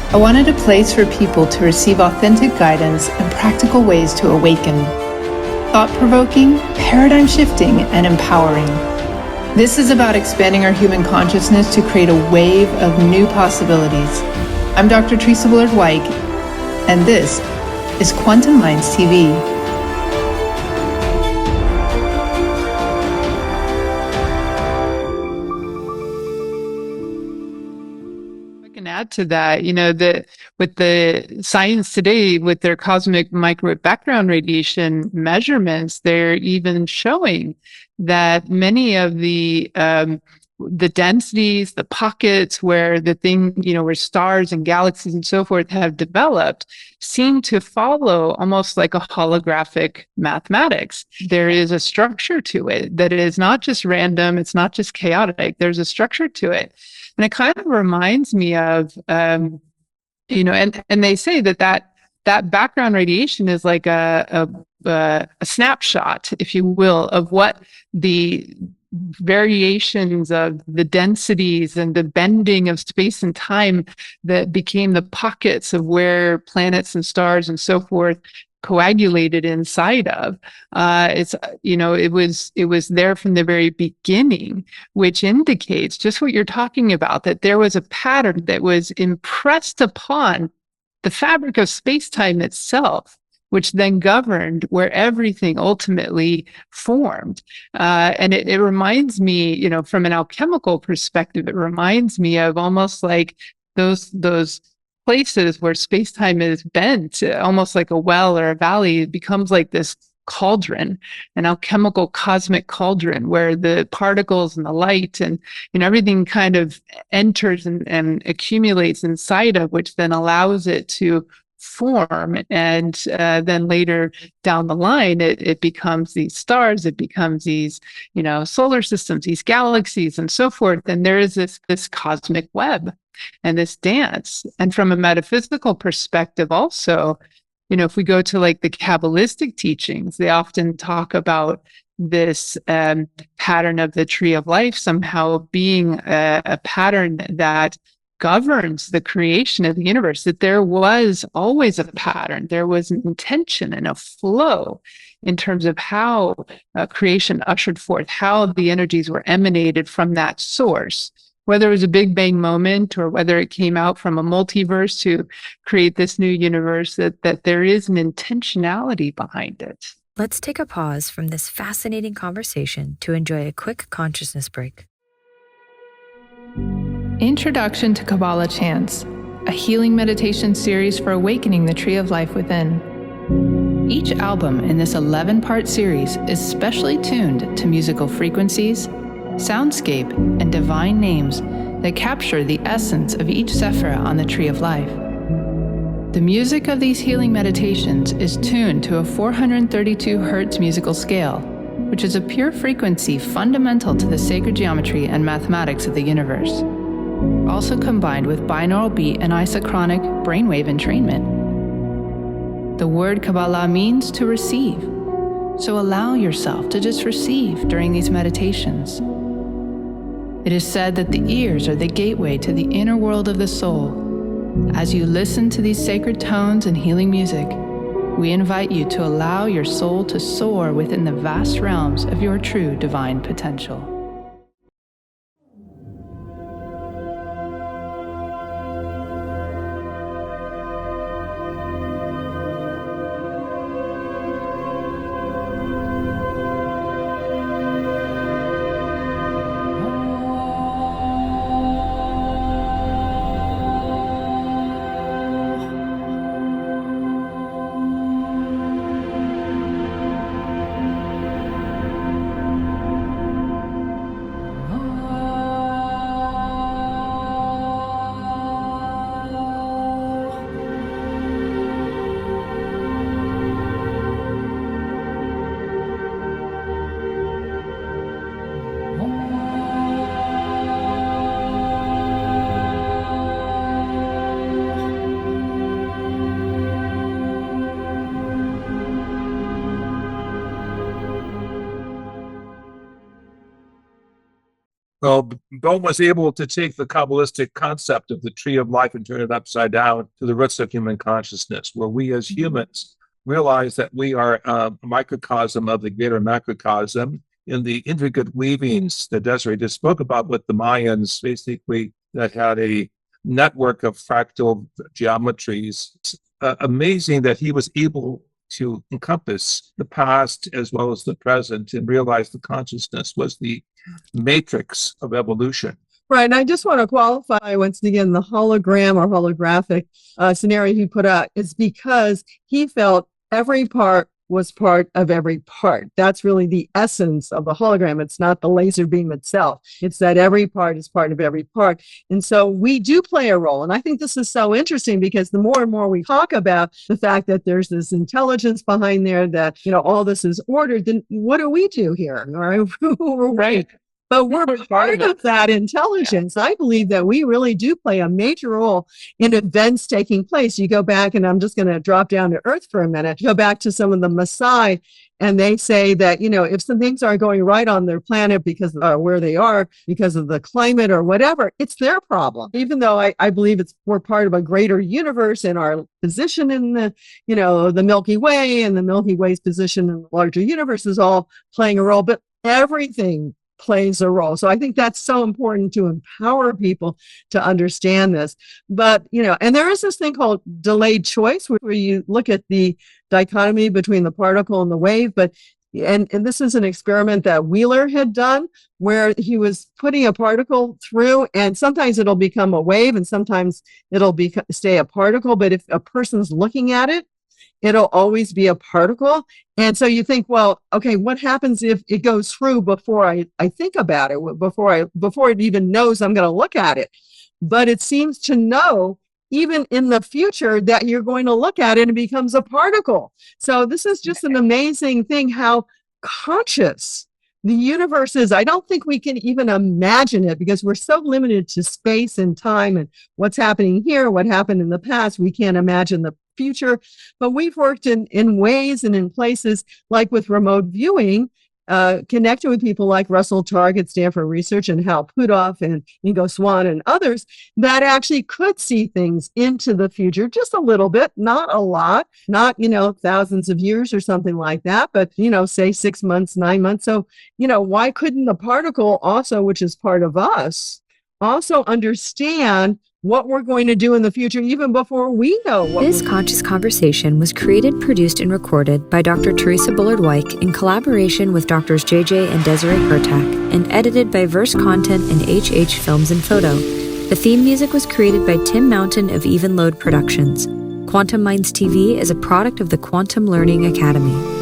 I wanted a place for people to receive authentic guidance and practical ways to awaken. Thought-provoking, paradigm-shifting, and empowering. This is about expanding our human consciousness to create a wave of new possibilities. I'm Dr. Teresa Bullard, and this is Quantum Minds TV. Add to that, that with the science today, with their cosmic microwave background radiation measurements, they're even showing that many of the densities, the pockets where the thing, where stars and galaxies and so forth have developed, seem to follow almost like a holographic mathematics. There is a structure to it that is not just random, it's not just chaotic. There's a structure to it. And it kind of reminds me of, and they say that background radiation is like a snapshot, if you will, of what the variations of the densities and the bending of space and time that became the pockets of where planets and stars and so forth coagulated inside of. It was there from the very beginning, which indicates just what you're talking about, that there was a pattern that was impressed upon the fabric of space-time itself, which then governed where everything ultimately formed. And it reminds me, from an alchemical perspective, it reminds me of almost like those places where space-time is bent, almost like a well or a valley. It becomes like this cauldron, an alchemical cosmic cauldron, where the particles and the light and everything kind of enters and accumulates inside of, which then allows it to form. And then later down the line, it becomes these stars, it becomes these, solar systems, these galaxies and so forth. And there is this cosmic web and this dance. And from a metaphysical perspective also, if we go to like the Kabbalistic teachings, they often talk about this pattern of the tree of life somehow being a pattern that governs the creation of the universe, that there was always a pattern, there was an intention and a flow in terms of how creation ushered forth, how the energies were emanated from that source, whether it was a Big Bang moment or whether it came out from a multiverse to create this new universe, that there is an intentionality behind it. Let's take a pause from this fascinating conversation to enjoy a quick consciousness break. Introduction to Kabbalah Chants, a healing meditation series for awakening the tree of life within. Each album in this 11-part series is specially tuned to musical frequencies, soundscape, and divine names that capture the essence of each sephira on the tree of life. The music of these healing meditations is tuned to a 432 Hz musical scale, which is a pure frequency fundamental to the sacred geometry and mathematics of the universe, also combined with binaural beat and isochronic brainwave entrainment. The word Kabbalah means to receive, so allow yourself to just receive during these meditations. It is said that the ears are the gateway to the inner world of the soul. As you listen to these sacred tones and healing music, we invite you to allow your soul to soar within the vast realms of your true divine potential. So Bohm was able to take the Kabbalistic concept of the tree of life and turn it upside down to the roots of human consciousness, where we as humans realize that we are a microcosm of the greater macrocosm in the intricate weavings that Desiree just spoke about with the Mayans, basically, that had a network of fractal geometries. It's amazing that he was able to encompass the past as well as the present and realize the consciousness was the matrix of evolution. Right. And I just want to qualify once again, the hologram or holographic scenario he put out is because he felt every part was part of every part. That's really the essence of the hologram. It's not the laser beam itself. It's that every part is part of every part. And so we do play a role. And I think this is so interesting because the more and more we talk about the fact that there's this intelligence behind there, that, all this is ordered, then what do we do here? Right. But we're part of that intelligence. Yeah. I believe that we really do play a major role in events taking place. You go back, and I'm just going to drop down to earth for a minute, go back to some of the Maasai, and they say that, if some things aren't going right on their planet because of where they are, because of the climate or whatever, it's their problem. Even though I believe we're part of a greater universe, and our position in the Milky Way and the Milky Way's position in the larger universe is all playing a role, but everything plays a role. So I think that's so important to empower people to understand this. But, and there is this thing called delayed choice where you look at the dichotomy between the particle and the wave. And this is an experiment that Willard had done where he was putting a particle through, and sometimes it'll become a wave and sometimes it'll stay a particle. But if a person's looking at it, it'll always be a particle. And so you think, well, okay, what happens if it goes through before I think about it, before it even knows I'm going to look at it? But it seems to know even in the future that you're going to look at it and it becomes a particle. So this is just an amazing thing, how conscious the universe is. I don't think we can even imagine it because we're so limited to space and time and what's happening here, what happened in the past. We can't imagine the future, but we've worked in ways and in places like with remote viewing, connected with people like Russell Targ at Stanford Research and Hal Puthoff and Ingo Swann and others that actually could see things into the future, just a little bit, not a lot, not, thousands of years or something like that, but, say 6 months, 9 months. So, why couldn't the particle also, which is part of us, also understand what we're going to do in the future, even before we know what. This conscious conversation was created, produced, and recorded by Dr. Teresa Bullard-Wyke in collaboration with Drs. JJ and Desiree Hurtak, and edited by Verse Content and HH Films and Photo. The theme music was created by Tim Mountain of Even Load Productions. Quantum Minds TV is a product of the Quantum Learning Academy.